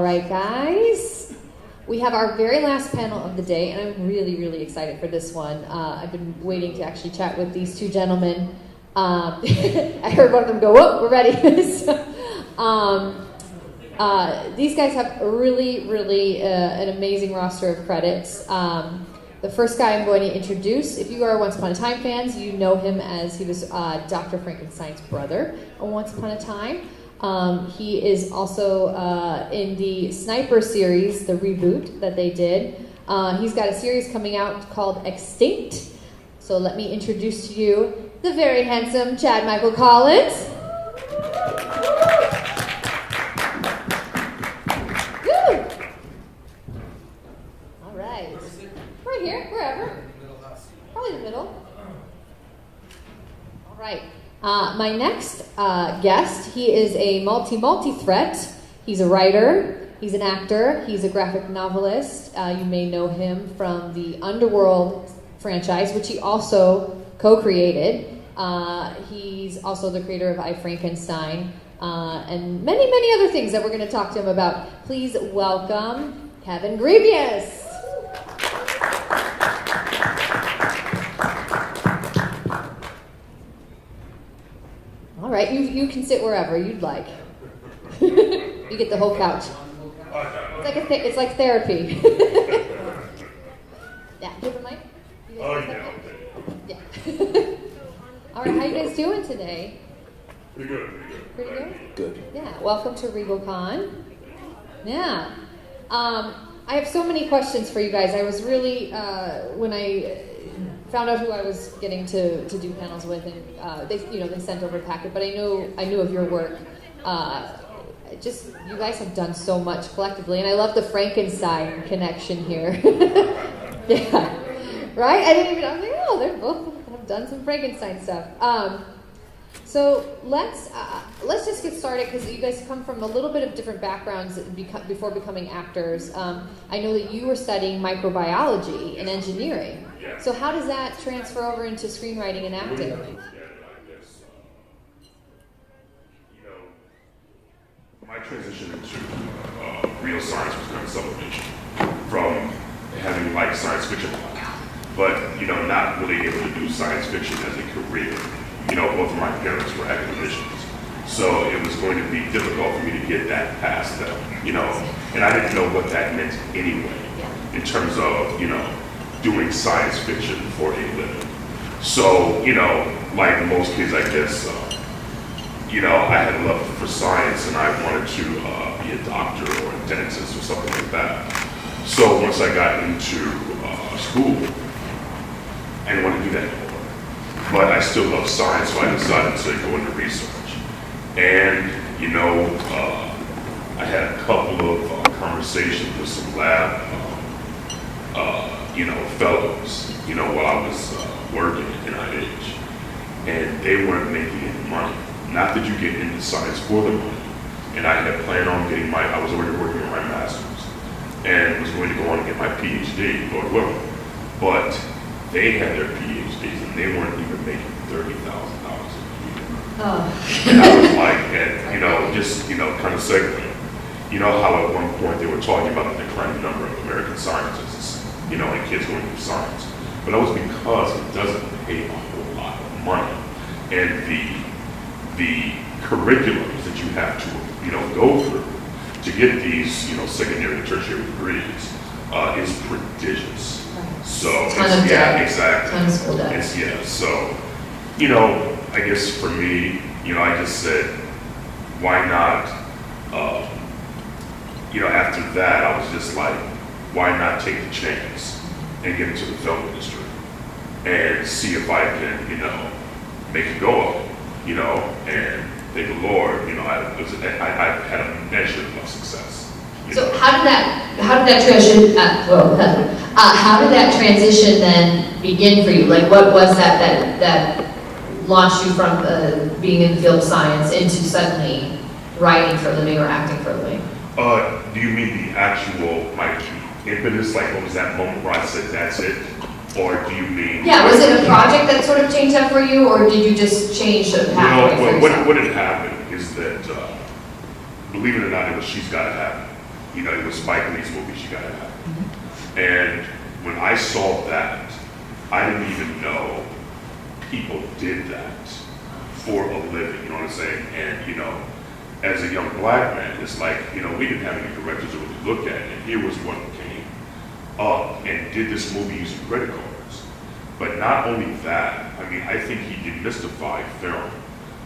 right, guys. We have our very last panel of the day, and I'm really, really excited for this one. I've been waiting to actually chat with these two gentlemen. I heard one of them go, "Whoop, we're ready." These guys have really, really an amazing roster of credits. The first guy I'm going to introduce, if you are Once Upon a Time fans, you know him as he was Dr. Frankenstein's brother on Once Upon a Time. He is also in the Sniper series, the reboot that they did. He's got a series coming out called Extinct. So let me introduce to you the very handsome Chad Michael Collins. Woo! All right. Right here, wherever. Probably the middle. All right. My next guest, he is a multi-threat. He's a writer, he's an actor, he's a graphic novelist. You may know him from the Underworld franchise, which he also co-created. He's also the creator of I, Frankenstein, and many, many other things that we're going to talk to him about. Please welcome Kevin Grevioux. All right, you can sit wherever you'd like. You get the whole couch. It's like therapy. Yeah, do you have a mic? Yeah. All right, how you guys doing today? Pretty good. Pretty good? Good. Yeah, welcome to Regal Con. Yeah. I have so many questions for you guys. I was really, when I found out who I was getting to do panels with, and they sent over a packet, but I knew of your work. You guys have done so much collectively, and I love the Frankenstein connection here. Yeah, right? I was like, oh, they both have done some Frankenstein stuff. So let's just get started, because you guys come from a little bit of different backgrounds before becoming actors. I know that you were studying microbiology and engineering. So how does that transfer over into screenwriting and acting? My transition into real science was kind of sublimation from having liked science fiction, but not really able to do science fiction as a career. Both of my parents were academicians, so it was going to be difficult for me to get that past them. And I didn't know what that meant anyway, in terms of doing science fiction for a living. So like most kids, I guess. I had a love for science, and I wanted to be a doctor or a dentist or something like that. So once I got into school, I didn't want to do that anymore. But I still love science, so I decided to go into research. And, I had a couple of conversations with some lab, fellows, while I was working at NIH. And they weren't making any money. Not that you get into science for the money. And I had planned on I was already working on my master's and was going to go on and get my PhD, Lord willing. But they had their PhDs and they weren't even making $30,000 a year. Oh. And I was like, kind of segue. How at one point they were talking about the declining number of American scientists, and kids going through science. But that was because it doesn't pay a whole lot of money. And the curriculums that you have to, go through to get these, secondary and tertiary degrees is prodigious. So, exactly. So, I guess for me, I just said, why not, after that, I was just like, why not take the chance and get into the film industry and see if I can, make a go of it. And thank the Lord, I had a measure of success. So how did that transition? How did that transition then begin for you? Like, what was that launched you from being in the field of science into suddenly writing for a living or acting for a living? Do you mean the actual impetus? Like, what was that moment where I said that's it? Or do you mean... Yeah, was it a project that sort of changed that for you, or did you just change the pathway for yourself? What had happened is that, believe it or not, it was She's Gotta Have It. You know, it was Spike Lee's movies you gotta have. And when I saw that, I didn't even know people did that for a living, you know what I'm saying? And, you know, as a young black man, it's like, you know, we didn't have any directors to really look at it. And here was one who came up and did this movie using credit cards. But not only that, I mean, I think he demystified film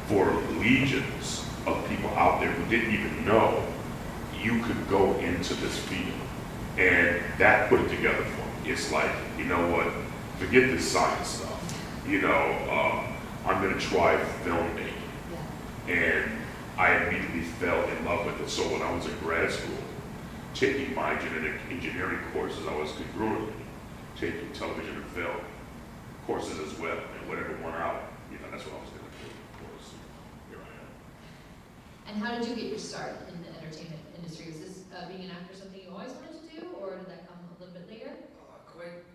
for legions of people out there who didn't even know you could go into this field. And that put it together for me. It's like, you know what, forget this science stuff. You know, I'm gonna try filmmaking. Yeah. And I immediately fell in love with it. So when I was in grad school, taking my genetic engineering courses, I was congruently taking television and film courses as well. And whatever went out, you know, that's what I was gonna do, of course. Here I am. And how did you get your start in the entertainment industry? Was this being an actor something you always wanted to do, or did that come a little bit later?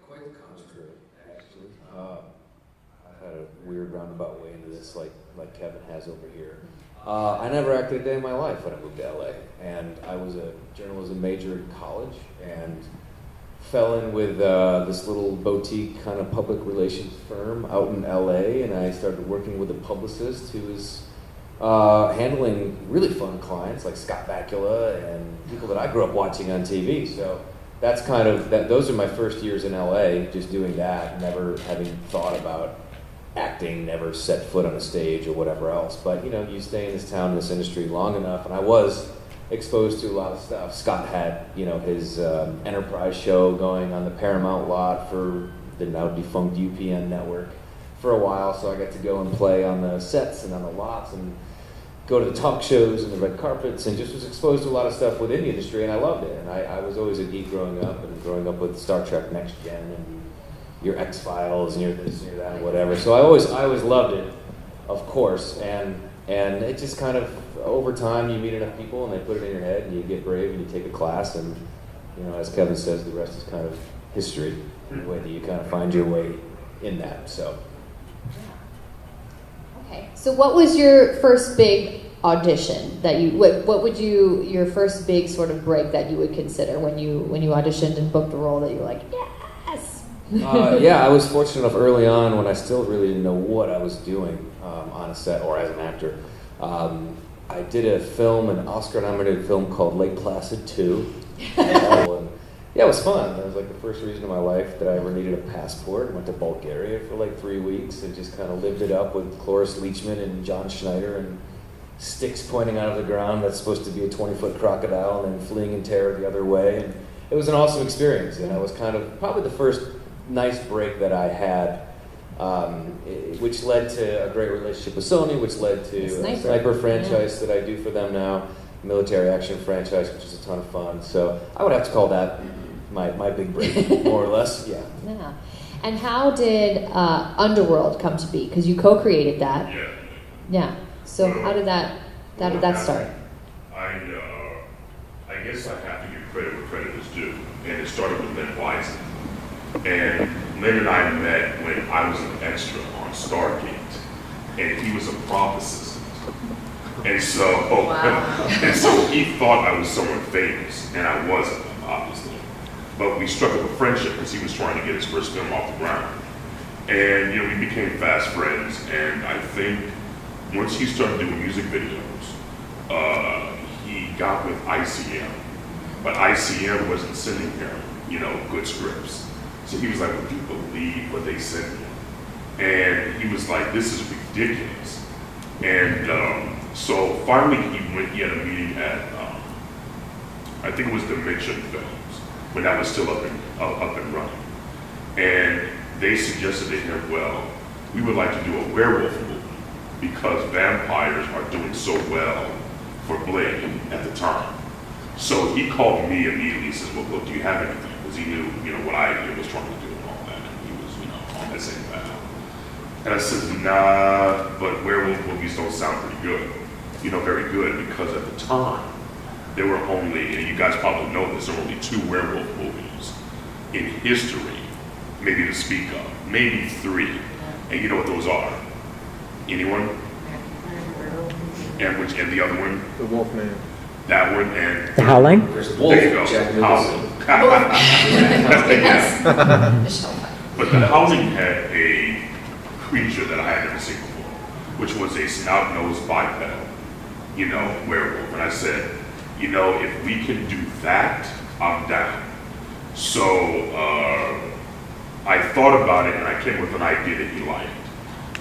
Quite the contrary, actually. I had a weird roundabout way into this, like Kevin has over here. I never acted a day in my life when I moved to LA, and I was a journalism major in college, and fell in with this little boutique kind of public relations firm out in LA, and I started working with a publicist who was handling really fun clients like Scott Bakula and people that I grew up watching on TV. So that's kind of those are my first years in LA, just doing that, never having thought about acting, never set foot on a stage or whatever else. But you know, you stay in this town, in this industry long enough, and I was exposed to a lot of stuff. Scott had, you know, his Enterprise show going on the Paramount lot for the now defunct UPN network for a while, so I got to go and play on the sets and on the lots and go to the talk shows and the red carpets, and just was exposed to a lot of stuff within the industry, and I loved it. And I was always a geek growing up, and growing up with Star Trek Next Gen and your X-Files and your this and your that and whatever. So I always loved it, of course, and it just kind of, over time, you meet enough people and they put it in your head, and you get brave and you take a class, and you know, as Kevin says, the rest is kind of history, the way that you kind of find your way in that. So. Okay, so what was your first big audition that you, what would you, your first big sort of break that you would consider when you auditioned and booked the role that you were like, yes? Yeah, I was fortunate enough early on, when I still really didn't know what I was doing on a set or as an actor. I did a film, an Oscar-nominated film called Lake Placid 2. Yeah, it was fun. It was like the first reason in my life that I ever needed a passport. Went to Bulgaria for like 3 weeks and just kind of lived it up with Cloris Leachman and John Schneider and sticks pointing out of the ground that's supposed to be a 20-foot crocodile and then fleeing in terror the other way. And it was an awesome experience, and I was kind of probably the first nice break that I had, which led to a great relationship with Sony, which led to a sniper franchise that I do for them now, military action franchise, which is a ton of fun. So I would have to call that my big break, more or less. Yeah. Yeah. And how did Underworld come to be? Because you co-created that. Yeah. Yeah. So how did that start? I guess I have to give credit where credit is due, and it started with Lynn Wiseman. And Lynn and I met when I was an extra on Stargate, and he was a prophecy. And so, and so he thought I was someone famous, and I wasn't, obviously. But we struck up a friendship because he was trying to get his first film off the ground. And, you know, we became fast friends, and I think once he started doing music videos, he got with ICM. But ICM wasn't sending him, you know, good scripts. So he was like, would you believe what they sent me? And he was like, this is ridiculous. And so finally he had a meeting at, I think it was Dimension Films, when that was still up and running. And they suggested to him, well, we would like to do a werewolf movie because vampires are doing so well for Blade at the time. So he called me immediately. He says, well, look, do you have anything? Because he knew, you know, what I was trying to do and all that. And he was, you know, on that same path. And I said, nah, but werewolf movies don't sound pretty good. You know, very good, because at the time, there were only, and you guys probably know this, there were only 2 werewolf movies in history, maybe to speak of, maybe 3. And you know what those are? Anyone? And the other one? The Wolfman. That one and The Howling? There's Wolf. there you go. Jack Howling. Yes. Yeah. Michelle Pfeiffer. But the Howling had a creature that I had never seen before, which was a snout-nosed biped, werewolf. And I said, if we can do that, I'm down. So I thought about it and I came with an idea that he liked.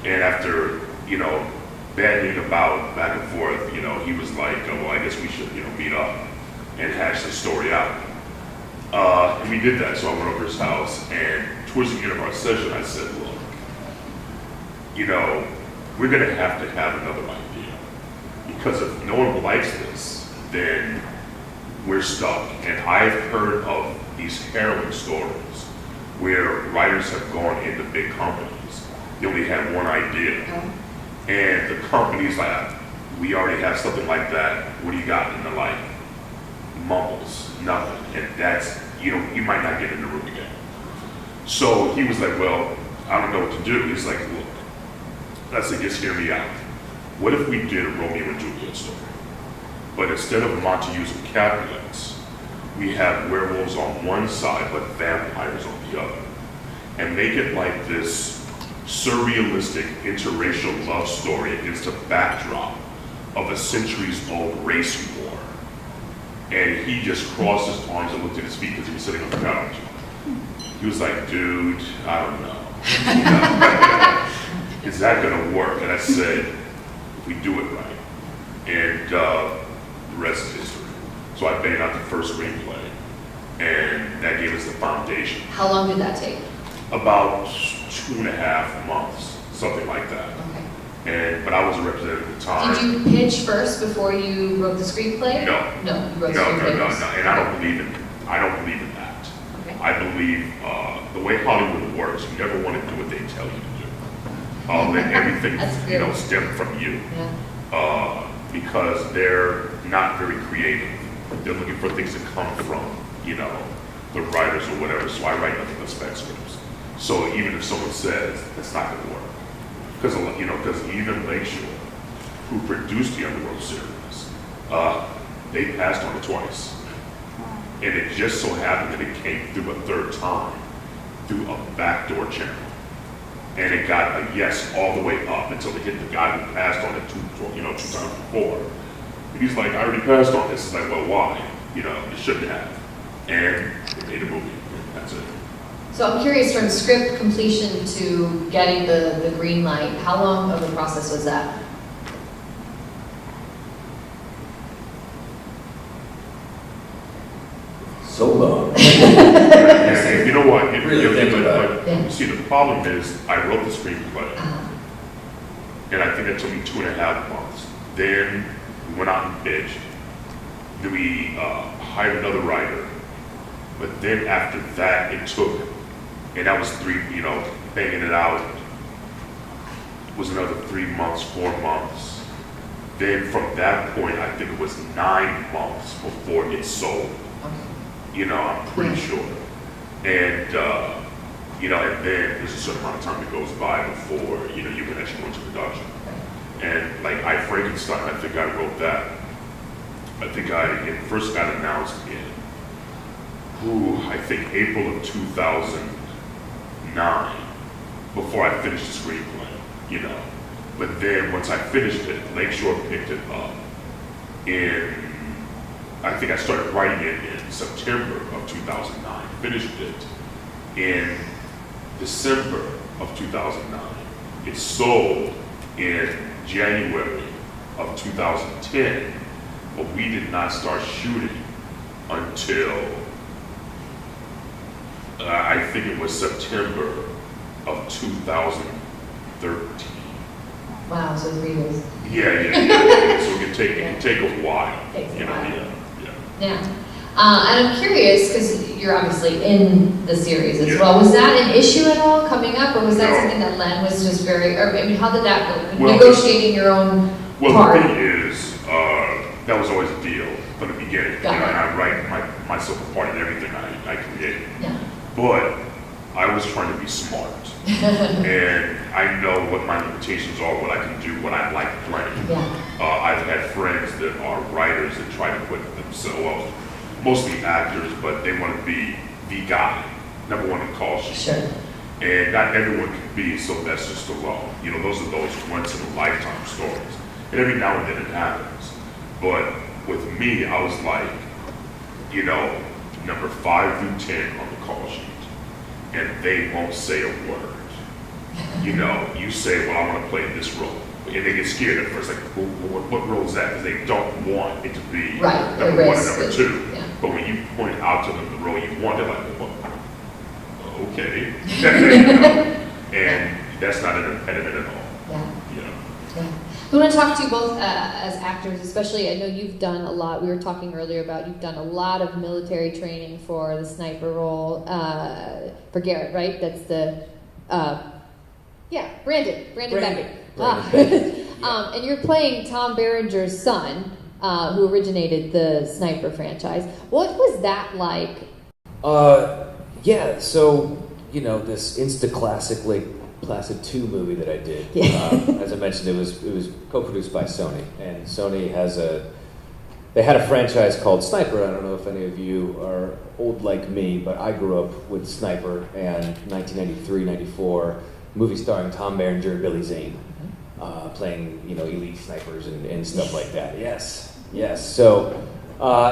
And after, banding about back and forth, he was like, well, I guess we should, meet up and hash the story out. And we did that. So I went over to his house, and towards the end of our session, I said, look, we're going to have another idea. Because if no one likes this, then we're stuck. And I've heard of these harrowing stories where writers have gone into big companies. They only had one idea. And the company's like, we already have something like that. What do you got? And they're like, mumbles, nothing. And that's, you might not get in the room again. So he was like, well, I don't know what to do. He's like, look, I said, just hear me out. What if we did a Romeo and Juliet story? But instead of Montagues and Capulets, we have werewolves on one side, but vampires on the other. And make it like this surrealistic interracial love story against a backdrop of a centuries-old race war. And he just crossed his arms and looked at his feet because he was sitting on the couch. He was like, dude, I don't know. Is that gonna work? And I said, if we do it right. And the rest is history. So I banged out the first screenplay, and that gave us the foundation. How long did that take? About 2.5 months, something like that. Okay. But I was a representative at the time. Did you pitch first before you wrote the screenplay? No. No, you wrote the No, screenplay. no. And I don't believe in that. Okay. I believe the way Hollywood works, you never want to do what they tell you to do. Let everything stem from you. Yeah. Because they're not very creative. They're looking for things that come from, the writers or whatever. So I write nothing but spec scripts. So even if someone says it's not going to work, because even Lakeshore, who produced the Underworld series, they passed on it twice, and it just so happened that it came through a third time through a backdoor channel, and it got a yes all the way up until it hit the guy who passed on it two times before. And he's like, I already passed on this. It's like, well, why? It shouldn't have. And they made a movie. That's it. So I'm curious, from script completion to getting the green light, how long of a process was that? So long. And you know what? Really think about it. Yeah. You see, the problem is I wrote the screenplay, and I think it took me 2.5 months. Then we went out and pitched. Then we hired another writer. But then after that, it took, and that was banging it out, was another 3 months, 4 months. Then from that point, I think it was 9 months before it sold. I'm pretty sure. And, and then there's a certain amount of time that goes by before, you can actually go into production. And like Frankenstein, I think I wrote that. I think it first got announced in, I think April of 2009, before I finished the screenplay, But then once I finished it, Lakeshore picked it up I think I started writing it in September of 2009, finished it in December of 2009. It sold in January of 2010, but we did not start shooting until I think it was September of 2013. Wow, so 3 years. Yeah. So it can take a while. Takes a while. Yeah. Yeah. And I'm curious, because you're obviously in the series as Yeah. well. Was that an issue at all coming up, or was that No. something that Len was just how did that go? Well, Negotiating your own Well, part. the thing is, that was always a deal from the beginning. Got it. And I write myself a part in everything I create. Yeah. But I was trying to be smart. And I know what my limitations are, what I can do, what I like playing. Yeah. I've had friends that are writers that try to put themselves, well, mostly actors, but they want to be the guy, number one in the call sheet. Sure. And not everyone can be Sylvester Stallone. You know, those are those once in a lifetime stories. And every now and then it happens. But with me, I was like, you know, number 5 through 10 on the call sheet. And they won't say a word. You know, you say, well, I want to play this role. And they get scared at first, like, what role is that? Because they don't want it to be Right, number 1 and number 2. Yeah. But when you point out to them the role you want, they're like, well, okay. You know? And that's not an impediment at all. Yeah. You know? Yeah. I want to talk to you both as actors, especially. I know you've done a lot. We were talking earlier about you've done a lot of military training for the sniper role for Garrett, right? That's the Brandon Beckett. And you're playing Tom Berenger's son, who originated the sniper franchise. What was that like? Yeah, so, you know, this insta-classic, like, Placid 2 movie that I did, as I mentioned, it was co-produced by Sony, and Sony they had a franchise called Sniper. I don't know if any of you are old like me, but I grew up with Sniper and 1993-94, movie starring Tom Berenger and Billy Zane, playing, you know, elite snipers and stuff like that. Yes. So,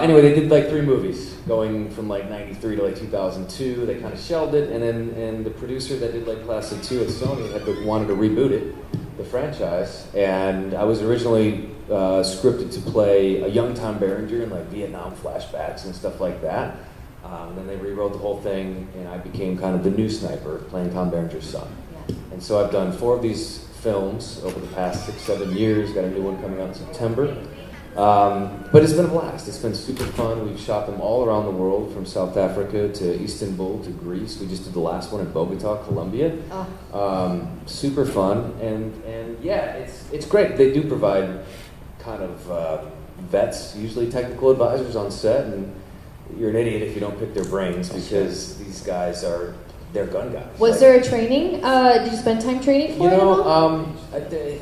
anyway, they did like 3 movies, going from like 93 to like 2002. They kind of shelved it, and the producer that did like Placid 2 at Sony wanted to reboot it, the franchise. And I was originally scripted to play a young Tom Berenger in like Vietnam flashbacks and stuff like that. And then they rewrote the whole thing, and I became kind of the new sniper, playing Tom Berenger's son. Yeah. And so I've done 4 of these films over the past 6-7 years. Got a new one coming out in September. But it's been a blast. It's been super fun. We've shot them all around the world, from South Africa to Istanbul to Greece. We just did the last one in Bogota, Colombia. Super fun, and yeah, it's great. They do provide kind of vets, usually technical advisors on set, and you're an idiot if you don't pick their brains, because these guys they're gun guys. Was there a training? Did you spend time training for it? The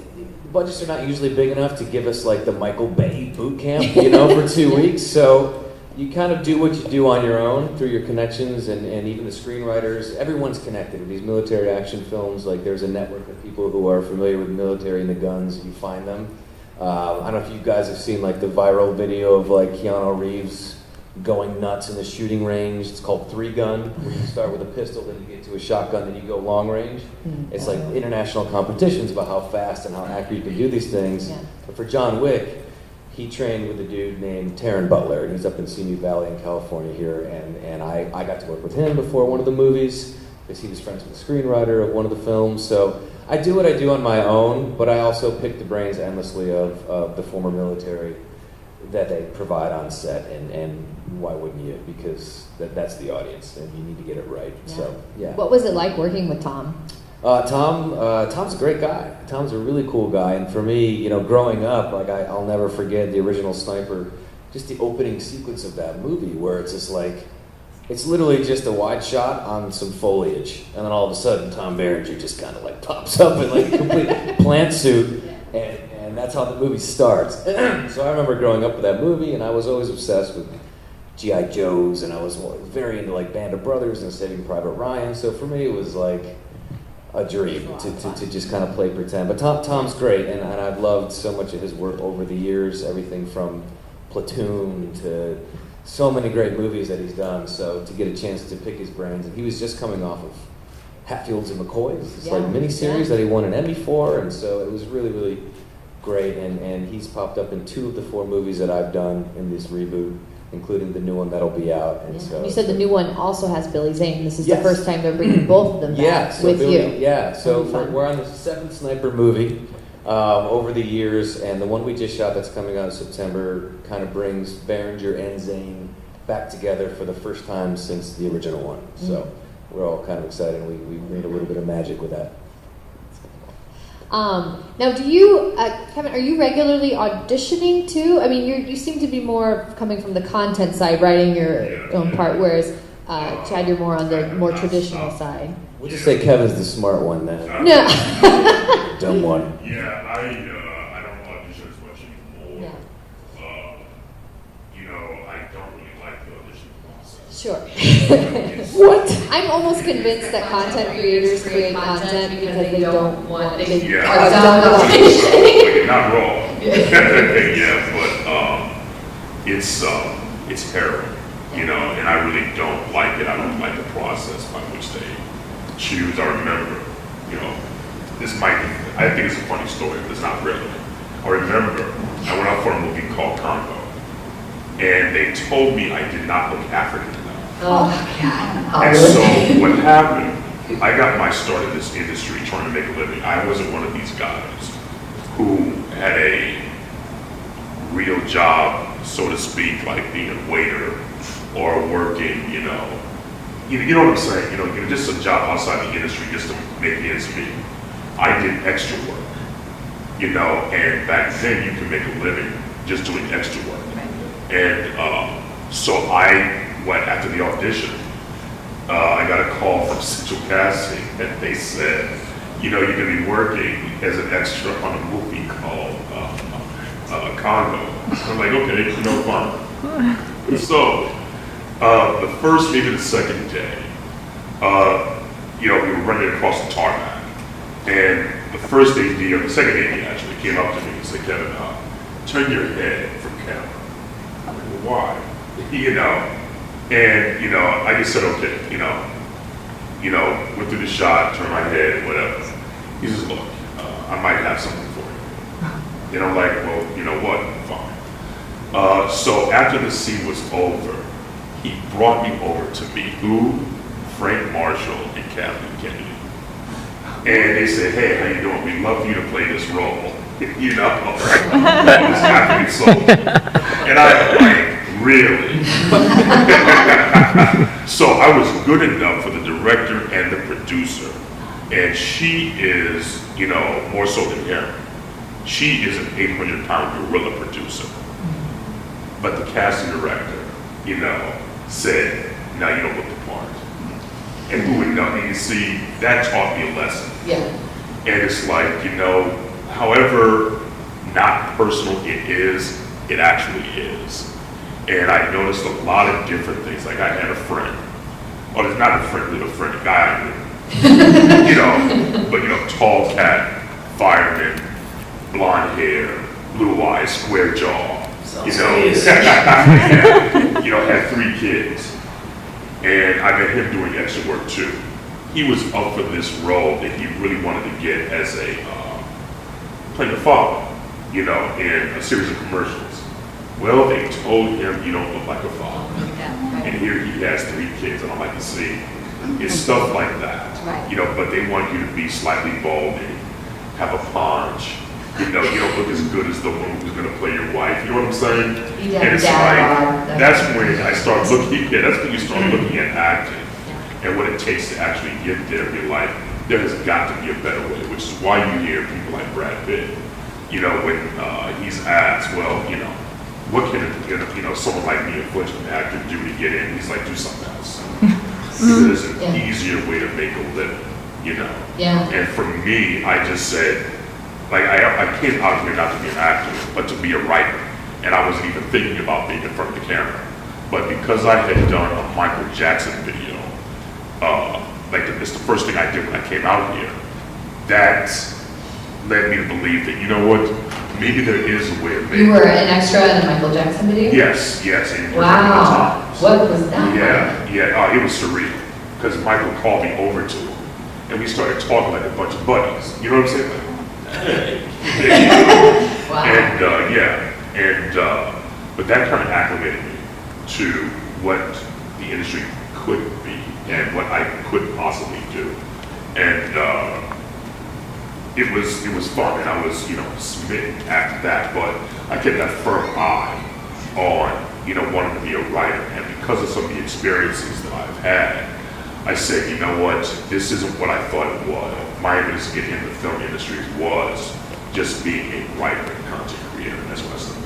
budgets are not usually big enough to give us like the Michael Bay boot camp, you know, for 2 weeks. So you kind of do what you do on your own through your connections, and even the screenwriters. Everyone's connected with these military action films. Like, there's a network of people who are familiar with the military and the guns. You find them. I don't know if you guys have seen like the viral video of like Keanu Reeves going nuts in the shooting range. It's called 3-gun, where you start with a pistol, then you get to a shotgun, then you go long range. It's like international competitions about how fast and how accurate you can do these things. Yeah. But for John Wick, he trained with a dude named Taron Butler, and he's up in Simi Valley in California here, and I got to work with him before one of the movies, because he was friends with the screenwriter of one of the films. So I do what I do on my own, but I also pick the brains endlessly of the former military that they provide on set, and why wouldn't you? Because that's the audience, and you need to get it right. Yeah. So, yeah. What was it like working with Tom? Tom's a great guy. Tom's a really cool guy, and for me, you know, growing up, like I'll never forget the original Sniper, just the opening sequence of that movie, where it's just like, it's literally just a wide shot on some foliage, and then all of a sudden Tom Berenger just kind of like pops up in like a complete plant suit, and that's how the movie starts. So I remember growing up with that movie, and I was always obsessed with G.I. Joes, and I was very into like Band of Brothers and Saving Private Ryan. So for me, it was like a dream to just kind of play pretend. But Tom's great, and I've loved so much of his work over the years, everything from Platoon to so many great movies that he's done. So to get a chance to pick his brains, and he was just coming off of Hatfields and McCoys, this like miniseries that he won an Emmy for, and so it was really, really great. And he's popped up in 2 of the 4 movies that I've done in this reboot, including the new one that'll be out. And so you said the new one also has Billy Zane. This is the first time they're bringing both of them back with you. Yeah, so we're on the 7th Sniper movie over the years, and the one we just shot that's coming out in September kind of brings Berenger and Zane back together for the first time since the original one. So we're all kind of excited. We made a little bit of magic with that. Now, do you, Kevin, are you regularly auditioning too? I mean, you seem to be more coming from the content side, writing your own part, whereas Chad, you're more on the more traditional side. We'll just say Kevin's the smart one then. No. Dumb one. Yeah, I don't audition as much Sure. What? I'm almost convinced that content creators create content because they don't want to Yeah. cut down the You're not wrong. Yeah, but it's harrowing, and I really don't like it. I don't like the process by which they choose. I remember, I think it's a funny story, but it's not really. I remember I went out for a movie called Congo, and they told me I did not look African enough. Oh, God. And so what happened, I got my start in this industry trying to make a living. I wasn't one of these guys who had a real job, so to speak, like being a waiter or working, you know what I'm saying? Just a job outside the industry just to make ends meet. I did extra work, and back then you could make a living just doing extra work. And so I went after the audition. I got a call from Central Casting, and they said, you're going to be working as an extra on a movie called Congo. I'm like, okay, fine. So the first, maybe the second day, we were running across the tarmac, and the first AD, or the second AD actually, came up to me and said, Kevin, turn your head from camera. I'm like, well, why? And I just said, okay, went through the shot, turned my head, whatever. He says, look, I might have something for you. And I'm like, well, you know what, fine. So after the scene was over, he brought me over to meet who? Frank Marshall and Kathleen Kennedy. And they said, hey, how you doing? We'd love for you to play this role. This African soldier. And I'm like, really? So I was good enough for the director and the producer. And she is, more so than him. She is an 800-pound gorilla producer. But the casting director, said, no, you don't look the part. And who would know? And you see, that taught me a lesson. Yeah. And it's like, however not personal it is, it actually is. And I noticed a lot of different things. Like I had a friend, it's not a friend, little friend, a guy I knew, but tall cat, fireman, blonde hair, blue eyes, square jaw, had 3 kids. And I met him doing extra work too. He was up for this role that he really wanted to get as playing a father, in a series of commercials. Well, they told him you don't look like a father. And here he has 3 kids, and I'm like, you see, it's stuff like that. But they want you to be slightly balding, have a paunch. You don't look as good as the woman who's going to play your wife. You know what I'm saying? And it's like, that's when I start looking, that's when you start looking at acting and what it takes to actually get there. You're like, there has got to be a better way, which is why you hear people like Brad Pitt, when he's asked, well, what can someone like me, a fledgling actor, do to get in? He's like, do something else. Because there's an easier way to make a living, Yeah. And for me, I just said, like, I came out here not to be an actor, but to be a writer. And I wasn't even thinking about being in front of the camera. But because I had done a Michael Jackson video, it's the first thing I did when I came out here, that led me to believe that, maybe there is a way of making. You were an extra in a Michael Jackson video? Yes. And wow. What was that? Yeah. It was surreal. Because Michael called me over to him, and we started talking like a bunch of buddies. You know what I'm saying? Like, wow. And but that kind of acclimated me to what the industry could be and what I could possibly do. And it was fun, and I was, smitten after that, but I kept that firm eye on, wanting to be a writer. And because of some of the experiences that I've had, I said, you know what, this isn't what I thought it was. My impetus to get into the film industry was just being a writer and content creator, and that's what I said.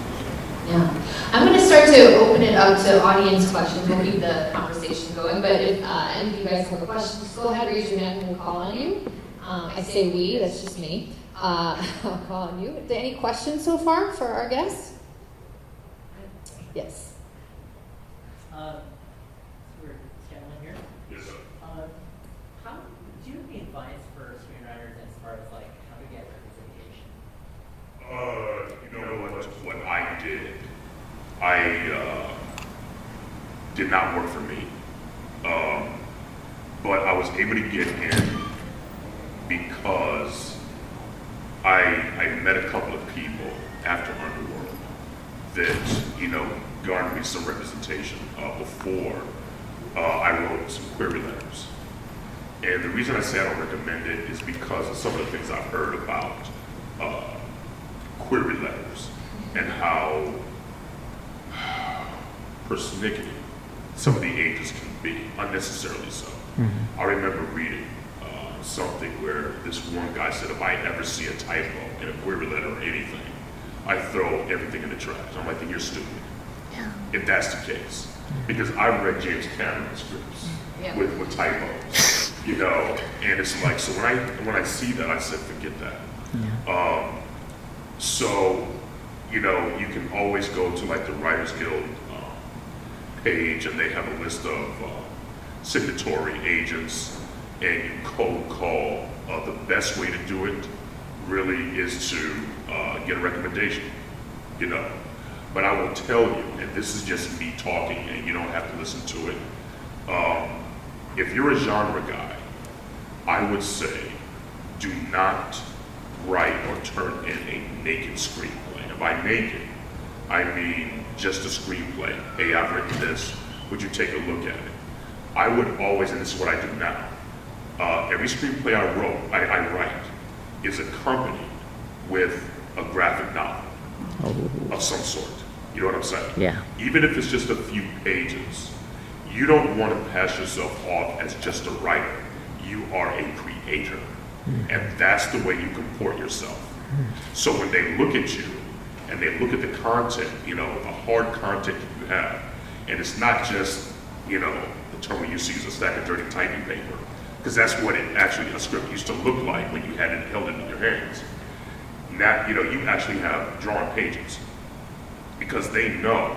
Yeah. I'm going to start to open it up to audience questions. We'll keep the conversation going, but if any of you guys have a question, just go ahead, raise your hand, and we'll call on you. I say we, that's just me. I'll call on you. Are there any questions so far for our guests? Yes. We're did not work for me. But I was able to get in because I met a couple of people after Underworld that, garnered me some representation before I wrote some query letters. And the reason I say I don't recommend it is because of some of the things I've heard about query letters and how persnickety some of the agents can be, unnecessarily so. Mm-hmm. I remember reading something where this one guy said, if I ever see a typo in a query letter or anything, I throw everything in the trash. I'm like, then you're stupid. Yeah. If that's the case. Because I've read James Cameron scripts with typos, and it's like, so when I see that, I said, forget that. Yeah. So, you can always go to like the Writers Guild page, and they have a list of signatory agents, and you cold call. The best way to do it really is to get a recommendation, But I will tell you, and this is just me talking, and you don't have to listen to it. If you're a genre guy, I would say, do not write or turn in a naked screenplay. And by naked, I mean just a screenplay. Hey, I've written this. Would you take a look at it? I would always, and this is what I do now, every screenplay I write is accompanied with a graphic novel of some sort. You know what I'm saying? Yeah. Even if it's just a few pages, you don't want to pass yourself off as just a writer. You are a creator. And that's the way you comport yourself. So when they look at you and they look at the content, the hard content that you have, and it's not just, the term we used to use, a stack of dirty typing paper, because that's what a script used to look like when you had it held in your hands. Now, you actually have drawn pages, because they know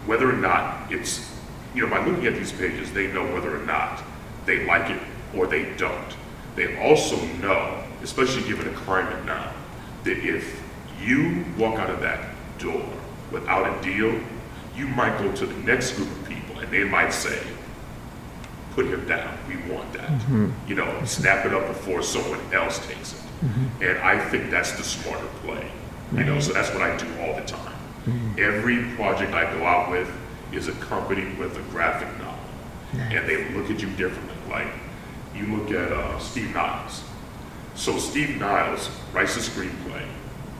whether or not it's, by looking at these pages, they know whether or not they like it or they don't. They also know, especially given the climate now, that if you walk out of that door without a deal, you might go to the next group of people and they might say, put him down, we want that. Mm-hmm. Snap it up before someone else takes it. Mm-hmm. And I think that's the smarter play. So that's what I do all the time. Mm-hmm. Every project I go out with is accompanied with a graphic novel. Nice. And they look at you differently. Like, you look at Steve Niles. So Steve Niles writes a screenplay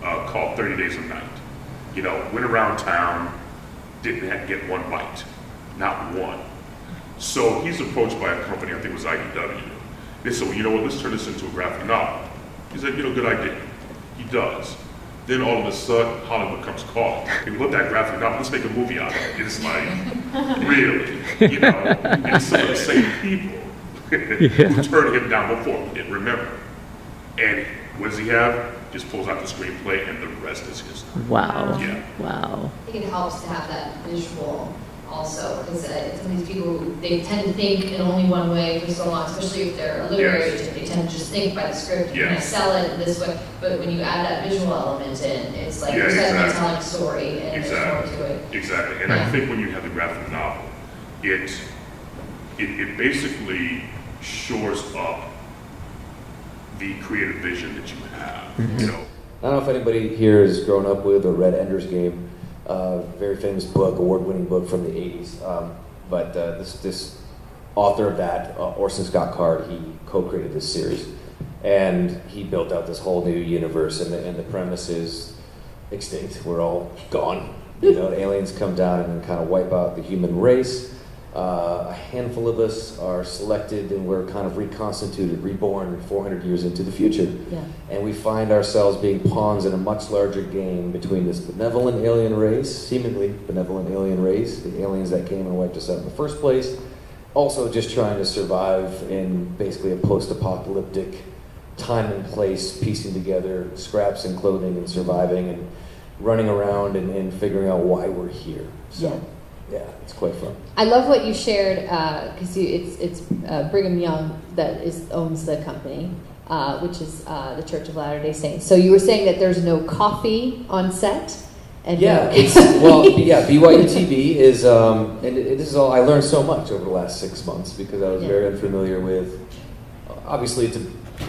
called 30 Days a Night. Went around town, didn't get one bite, not one. So he's approached by a company, I think it was IDW. They said, well, you know what, let's turn this into a graphic novel. He said, good idea. He does. Then all of a sudden, Hollywood comes calling. Hey, look at that graphic novel, let's make a movie out of it. It's like, really? And some of the same people who turned him down before we did, remember. And what does he have? Just pulls out the screenplay and the rest is history. Wow. Yeah. Wow. I think it helps to have that visual also, because some of these people, they tend to think in only one way for so long, especially if they're a literary agent, they tend to just think by the script, you're going to sell it this way, but when you add that visual element in, it's like you're suddenly telling a story and there's more to it. Exactly, and I think when you have the graphic novel, it basically shores up the creative vision that you have, I don't know if anybody here has grown up with or read Ender's Game. Very famous book, award-winning book from the 80s. But this author of that, Orson Scott Card, he co-created this series. And he built out this whole new universe, and the premise is extinct. We're all gone. Aliens come down and kind of wipe out the human race. A handful of us are selected, and we're kind of reconstituted, reborn 400 years into the future. Yeah. And we find ourselves being pawns in a much larger game between this benevolent alien race, seemingly benevolent alien race, the aliens that came and wiped us out in the first place, also just trying to survive in basically a post-apocalyptic time and place, piecing together scraps and clothing and surviving and running around and figuring out why we're here. So. Yeah, it's quite fun. I love what you shared because it's Brigham Young that owns the company, which is the Church of Latter-day Saints. So you were saying that there's no coffee on set. And yeah, BYU TV is, and this is all, I learned so much over the last 6 months because I was very unfamiliar with, obviously it's a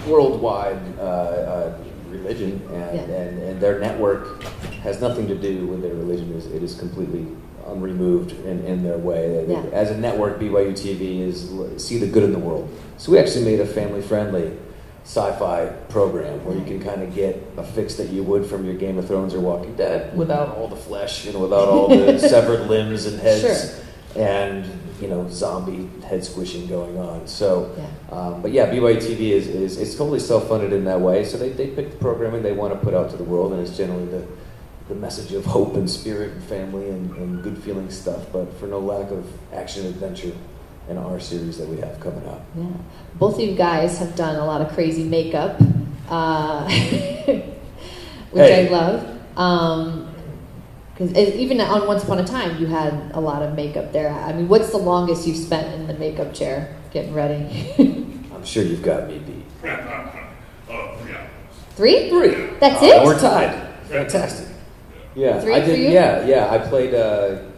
worldwide religion, and their network has nothing to do with their religion. It is completely unremoved in their way. As a network, BYU TV is see the good in the world. So we actually made a family-friendly sci-fi program where you can kind of get a fix that you would from your Game of Thrones or Walking Dead without all the flesh and without all the severed limbs and heads and zombie head squishing going on. So, but BYU TV is it's totally self-funded in that way. So they pick the programming they want to put out to the world, and it's generally the message of hope and spirit and family and good feeling stuff, but for no lack of action and adventure in our series that we have coming up. Yeah. Both of you guys have done a lot of crazy makeup, which I love. Because even on Once Upon a Time, you had a lot of makeup there. I mean, what's the longest you've spent in the makeup chair getting ready? I'm sure you've got me beat. 3 hours. 3? 3. That's it? We're tied. Fantastic. Yeah, 3 I for did. you? Yeah. I played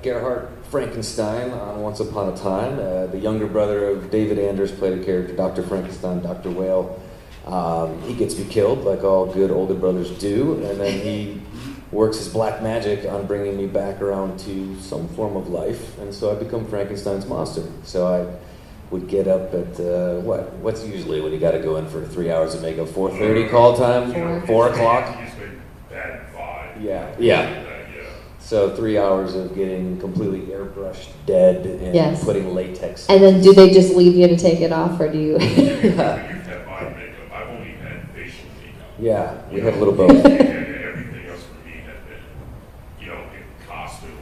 Gerhardt Frankenstein on Once Upon a Time. The younger brother of David Anders played a character, Dr. Frankenstein, Dr. Whale. He gets me killed, like all good older brothers do, and then he works his black magic on bringing me back around to some form of life, and so I become Frankenstein's monster. So I would get up at, what's usually when you got to go in for 3 hours of makeup, 4:30 call time, 4 o'clock? Yeah. So 3 hours of getting completely airbrushed dead and putting latex. And then do they just leave you to take it off, or do you? You've had body makeup. I've only had facial makeup. Yeah, we had a little both. Everything else for me had been, in costume,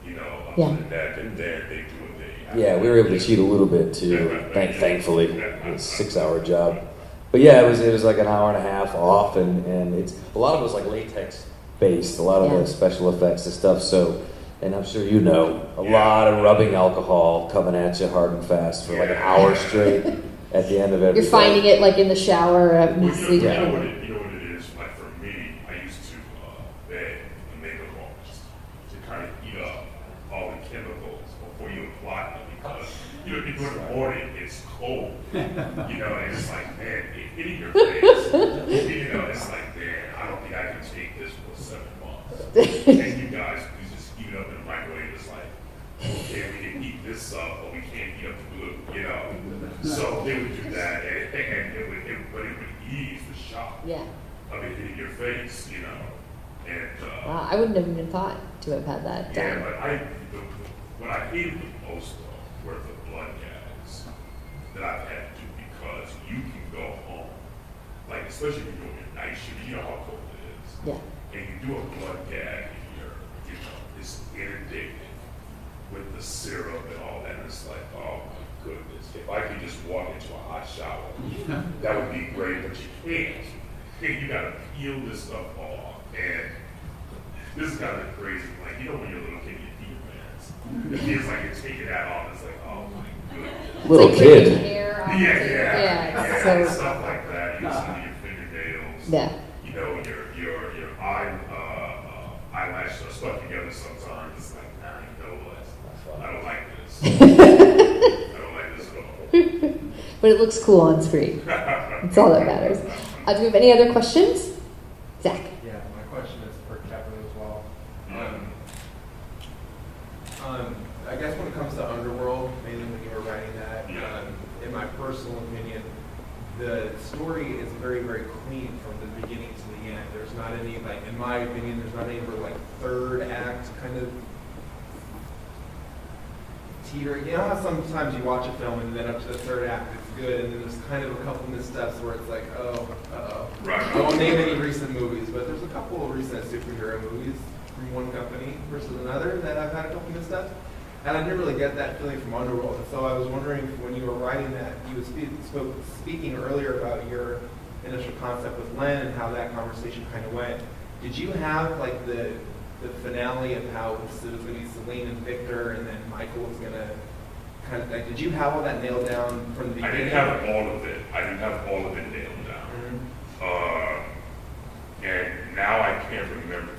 and that, and then they do what they. Yeah, we were able to cheat a little bit too. Thankfully, it was a 6-hour job. But yeah, it was like an hour and a half off, and it's a lot of it was like latex based, a lot of the special effects and stuff. So, and I'm sure a lot of rubbing alcohol coming at you hard and fast for like an hour straight at the end of every. You're finding it like in the shower when you sleep. You know what it is? Like for me, I used to beg the makeup artist to kind of eat up all the chemicals before you apply them, because in the morning it's cold, and it's like, man, it hitting your face, it's like, man, I don't think I can take this for 7 months. And you guys, you just eat it up in the microwave. It's like, okay, we can eat this up, but we can't eat up the glue, So they would do that, and it would ease the shock of it hitting your face, And wow, I wouldn't have even thought to have had that done. Yeah, but what I hated the most were the blood gags that I've had to do, because you can go home, like especially if you're doing your night shift, you know how cold it is. Yeah. And you do a blood gag, and it's inundated with the syrup and all that. And it's like, oh my goodness, if I could just walk into a hot shower, that would be great, but you can't. You gotta peel this stuff off, and this is kind of crazy. Like, when you're a little kid, you eat your pants. It feels like you're taking that off. It's like, oh my goodness. Little like kid. Hair off Yeah, stuff like that. You see your fingernails. Yeah. Your eyelashes are stuck together sometimes. It's like, nah, you know what? I don't like this. I don't like this at all. But it looks cool on screen. That's all that matters. Do we have any other questions? Zach. Yeah, my question is for Kevin as well. I guess when it comes to Underworld, mainly when you were writing that, in my personal opinion, the story is very, very clean from the beginning to the end. There's not any, in my opinion, there's not any third act kind of teetering. You know how sometimes you watch a film and then up to the third act it's good, and then there's kind of a couple missteps where it's like, Right. I won't name any recent movies, but there's a couple of recent superhero movies from one company versus another that I've had a couple missteps. And I didn't really get that feeling from Underworld. And so I was wondering, when you were writing that, you were speaking earlier about your initial concept with Len and how that conversation kind of went. Did you have the finale of how it was going to be Celine and Victor, and then Michael was going to kind of did you have all that nailed down from the beginning? I didn't have all of it. nailed down. And now I can't remember.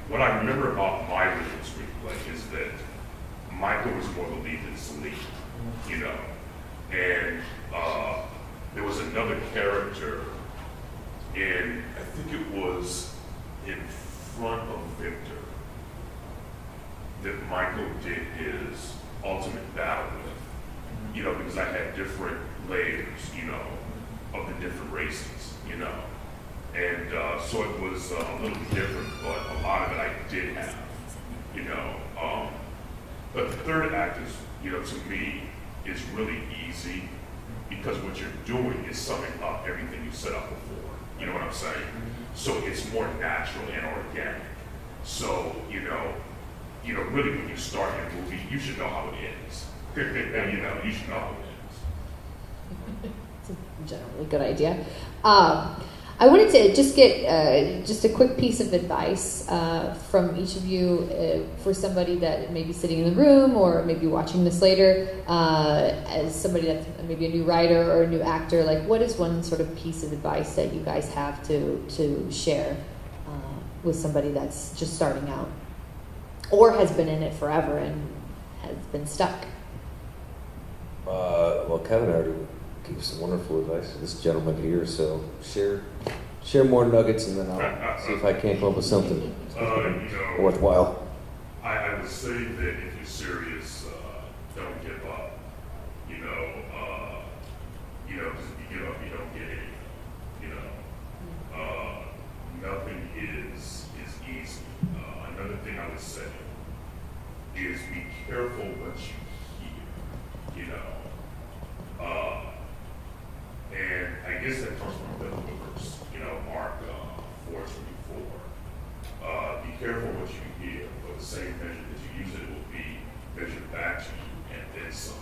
what I remember about my original screenplay is that Michael was more the lead than Celine, you know, and there was another character in, I think it was in front of Victor, that Michael did his ultimate battle with, you know, because I had different layers, you know, of the different races, you know. And so it was a little different, but a lot of it I did have, you know. But the third act is, you know, to me, is really easy because what you're doing is summing up everything you set up before. You know what I'm saying? So it's more natural and organic. So, you know, really when you start a movie, you should know how it ends. You know, you should know how it ends. It's a generally good idea. I wanted to just get just a quick piece of advice from each of you for somebody that may be sitting in the room or maybe watching this later, as somebody that's maybe a new writer or a new actor. Like, what is one sort of piece of advice that you guys have to share with somebody that's just starting out or has been in it forever and has been stuck? Well, Kevin already gave some wonderful advice to this gentleman here, so share more nuggets and then I'll see if I can't come up with something worthwhile. I would say that if you're serious, don't give up. You know, because if you give up, you don't get anything. You know, nothing is easy. Another thing I would say is be careful what you hear. You know. And I guess that comes from the verse, you know, Mark 4:24. Be careful what you hear, for the same measure that you use it will be measured back to you and then some.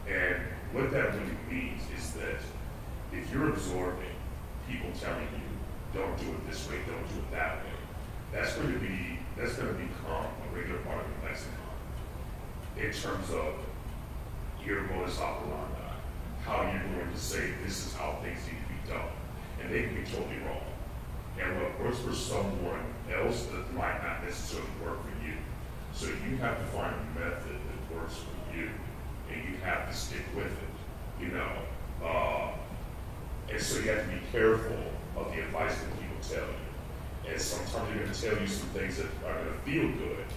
And what that really means is that if you're absorbing people telling you, don't do it this way, don't do it that way, that's going to become a regular part of your lexicon in terms of your modus operandi. How you're going to say this is how things need to be done. And they can be totally wrong. And what works for someone else that might not necessarily work for you. So you have to find a method that works for you. And you have to stick with it, you know. And so you have to be careful of the advice that people tell you. And sometimes they're going to tell you some things that are going to feel good,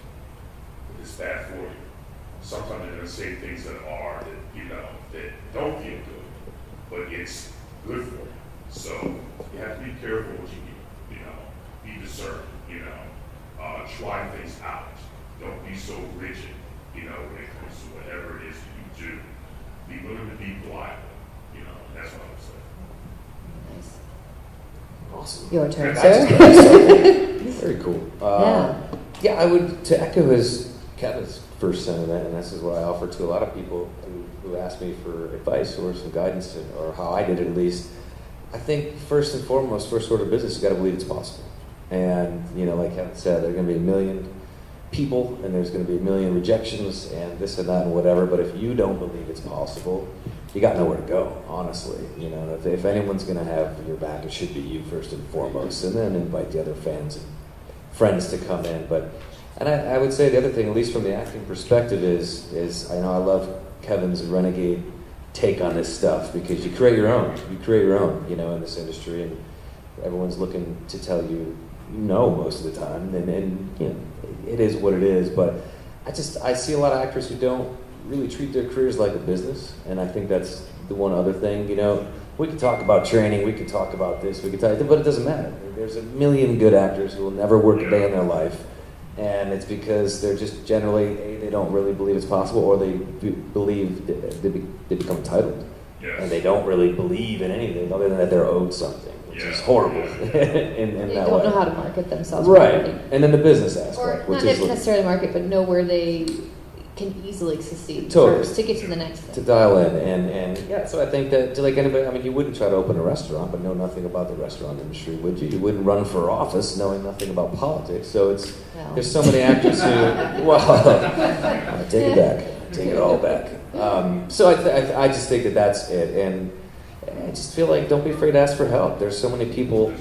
but it's bad for you. Sometimes they're going to say things that don't feel good, but it's good for you. So you have to be careful what you do, you know, be discerning, you know, try things out. Don't be so rigid, you know, when it comes to whatever it is you do. Be willing to be pliable, you know, that's what I would say. Nice. Awesome. Your turn, I sir. Very cool. Yeah, I would, to echo Kevin's first sentiment, and this is what I offer to a lot of people who ask me for advice or some guidance, or how I did it at least. I think first and foremost, first order of business, you got to believe it's possible. And, you know, like Kevin said, there are going to be a million people, and there's going to be a million rejections, and this and that and whatever, but if you don't believe it's possible, you got nowhere to go, honestly. You know, if anyone's going to have your back, it should be you first and foremost, and then invite the other fans and friends to come in. And I would say the other thing, at least from the acting perspective, is I know I love Kevin's renegade take on this stuff, because you create your own. You create your own, you know, in this industry, and everyone's looking to tell you no most of the time, and you know, it is what it is. But I see a lot of actors who don't really treat their careers like a business, and I think that's the one other thing. You know, we could talk about training, we could talk about this, but it doesn't matter. There's a million good actors who will never work a day in their life. And it's because they're just generally, they don't really believe it's possible, or they believe they become entitled. Yes. And they don't really believe in anything other than that they're owed something, which is horrible in they that don't way. know how to market themselves Right. properly. And then the business aspect, Or which not is necessarily market, but know where they can easily succeed Totally. first to get to the next to thing. dial in. And yeah, so I think that, like anybody, I mean, you wouldn't try to open a restaurant but know nothing about the restaurant industry, would you? You wouldn't run for office knowing nothing about politics. So there's so many actors who, I take it back. I take it all back. So I just think that that's it. And I just feel like don't be afraid to ask for help. There's so many people,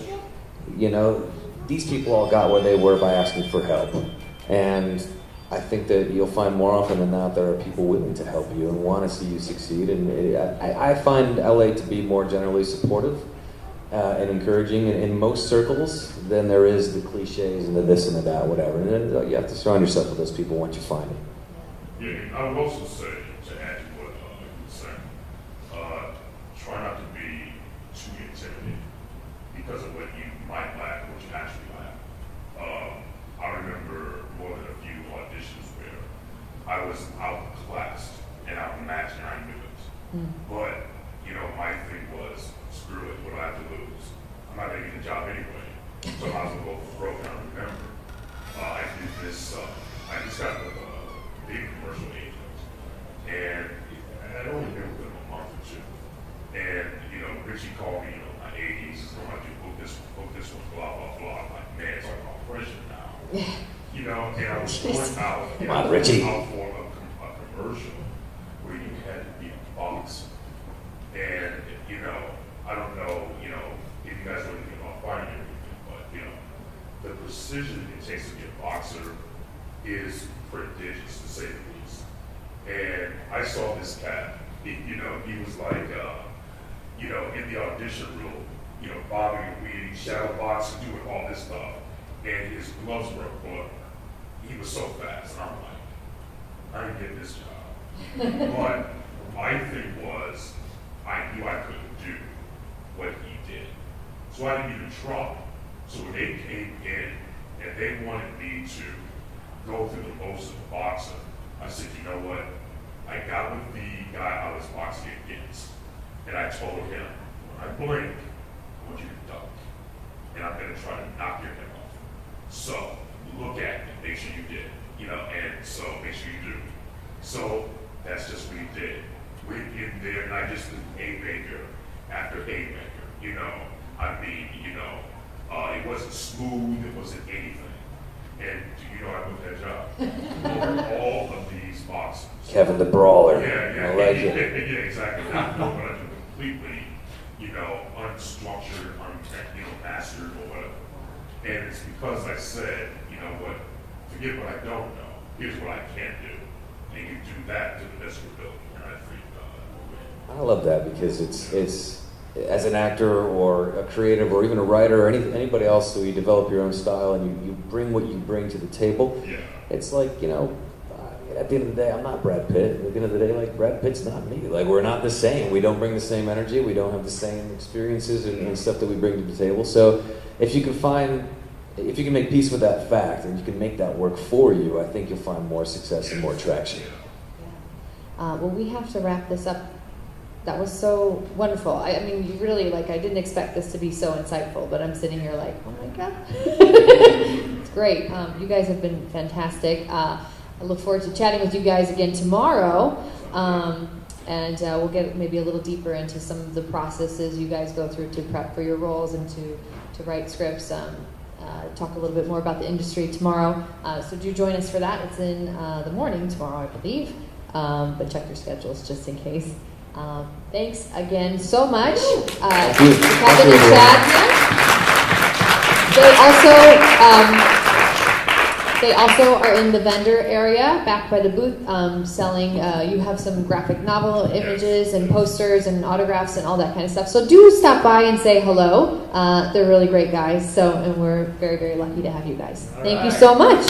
you know, these people all got where they were by asking for help. And I think that you'll find more often than not there are people willing to help you and want to see you succeed. And I find LA to be more generally supportive and encouraging in most circles than there is the cliches and the this and the that, whatever. And then you have to surround yourself with those people once you find it. Yeah, I would also say, to add to what you were saying, try not to be too intimidated because of what you might lack, what you actually lack. I remember more than a few auditions where I was outclassed and outmatched, and I knew it. But, my thing was, screw it, what do I have to lose? I'm not going to get the job anyway, so I was going to go for broke. And I remember, I did this, I just got with a big commercial agent, and I'd only been with them a month or two. And, Richie called me, in my 80s, he's going to book this one, blah, blah, blah. I'm like, man, it's like all pressure now. And I was going out, Come on, Richie. out for a commercial where you had to be a boxer. And, I don't know, if you guys know anything about fighting or anything, but, the precision it takes to be a boxer is prodigious, to say the least. And I saw this cat, he was like, in the audition room, bobbing and weaving, shadow boxing, doing all this stuff. And his gloves were a blur. He was so fast, and I'm like, I didn't get this job. But my thing was, I knew I couldn't do what he did. So I didn't even try. So when they came in and they wanted me to go through the motions of a boxer, I said, you know what? I got with the guy I was boxing against, and I told him, when I blink, I want you to duck. And I'm going to try to knock your head off. So look at me, make sure you did, and so make sure you do. So that's just what he did. Went in there, and I just did haymaker after haymaker, it wasn't smooth, it wasn't anything. And I booked that job. All of these boxers. Kevin the Brawler. Yeah, I like it. Yeah, exactly. Not know what I do completely, unstructured, mastered or whatever. And it's because I said, forget what I don't know. Here's what I can do. And you do that to the best of your ability. And I think I love that because it's as an actor or a creative or even a writer or anybody else, so you develop your own style and you bring what you bring to the table. Yeah. It's like, at the end of the day, I'm not Brad Pitt. At the end of the day, Brad Pitt's not me. We're not the same. We don't bring the same energy. We don't have the same experiences and stuff that we bring to the table. So if you can make peace with that fact and you can make that work for you, I think you'll find more success and more traction. Well, we have to wrap this up. That was so wonderful. I mean, you really, I didn't expect this to be so insightful, but I'm sitting here like, oh my God. It's great. You guys have been fantastic. I look forward to chatting with you guys again tomorrow. And we'll get maybe a little deeper into some of the processes you guys go through to prep for your roles and to write scripts. Talk a little bit more about the industry tomorrow. So do join us for that. It's in the morning tomorrow, I believe. But check your schedules just in case. Thanks again so much. Kevin and Chad here. They also are in the vendor area back by the booth selling. You have some graphic novel images and posters and autographs and all that kind of stuff. So do stop by and say hello. They're really great guys. And we're very, very lucky to have you guys. Thank you so much.